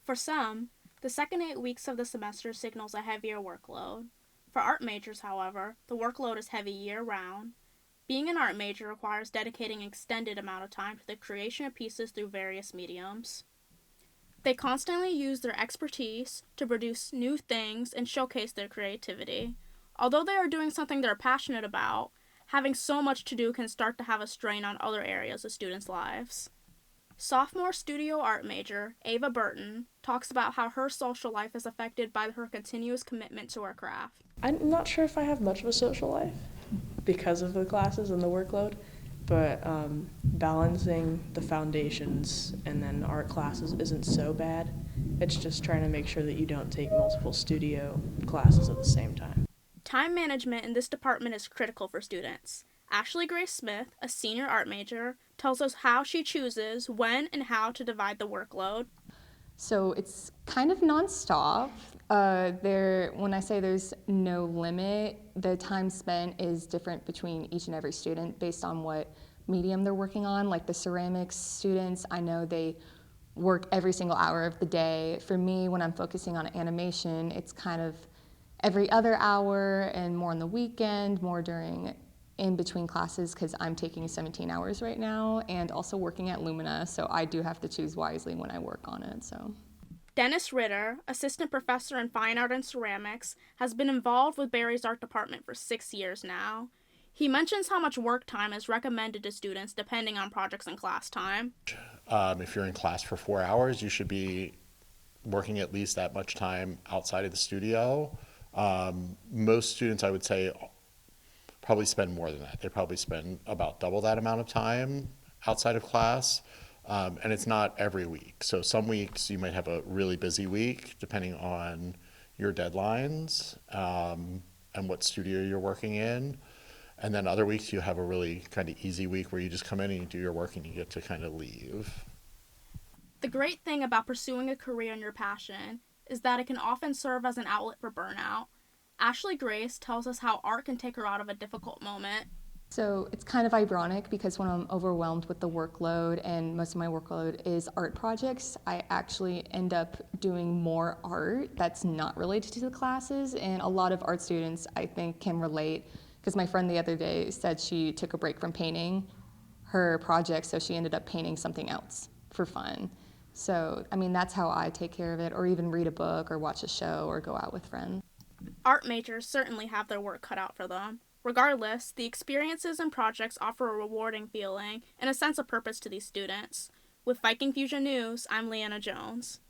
For some, the second 8 weeks of the semester signals a heavier workload. For art majors, however, the workload is heavy year-round. Being an art major requires dedicating an extended amount of time to the creation of pieces through various mediums. They constantly use their expertise to produce new things and showcase their creativity. Although they are doing something they're passionate about, having so much to do can start to have a strain on other areas of students' lives. Sophomore studio art major Ava Burton talks about how her social life is affected by her continuous commitment to her craft. I'm not sure if I have much of a social life because of the classes and the workload, but balancing the foundations and then art classes isn't so bad. It's just trying to make sure that you don't take multiple studio classes at the same time. Time management in this department is critical for students. Ashley Grace Smith, a senior art major, tells us how she chooses when and how to divide the workload. So it's kind of nonstop. When I say there's no limit, the time spent is different between each and every student based on what medium they're working on. Like the ceramics students, I know they work every single hour of the day. For me, when I'm focusing on animation, it's kind of every other hour and more on the weekend, more during in between classes because I'm taking 17 hours right now and also working at Lumina, so I do have to choose wisely when I work on it. So Dennis Ritter, assistant professor in fine art and ceramics, has been involved with Barry's art department for 6 years now. He mentions how much work time is recommended to students depending on projects and class time. If you're in class for 4 hours, you should be working at least that much time outside of the studio. Most students, I would say, probably spend more than that. They probably spend about double that amount of time outside of class. And it's not every week. So some weeks you might have a really busy week depending on your deadlines and what studio you're working in. And then other weeks you have a really kind of easy week where you just come in and you do your work and you get to kind of leave. The great thing about pursuing a career in your passion is that it can often serve as an outlet for burnout. Ashley Grace tells us how art can take her out of a difficult moment. So it's kind of ironic because when I'm overwhelmed with the workload and most of my workload is art projects, I actually end up doing more art that's not related to the classes. And a lot of art students, I think, can relate because my friend the other day said she took a break from painting her project, so she ended up painting something else for fun. So, I mean, that's how I take care of it, or even read a book or watch a show or go out with friends. Art majors certainly have their work cut out for them. Regardless, the experiences and projects offer a rewarding feeling and a sense of purpose to these students. With Viking Fusion News, I'm Leanna Jones.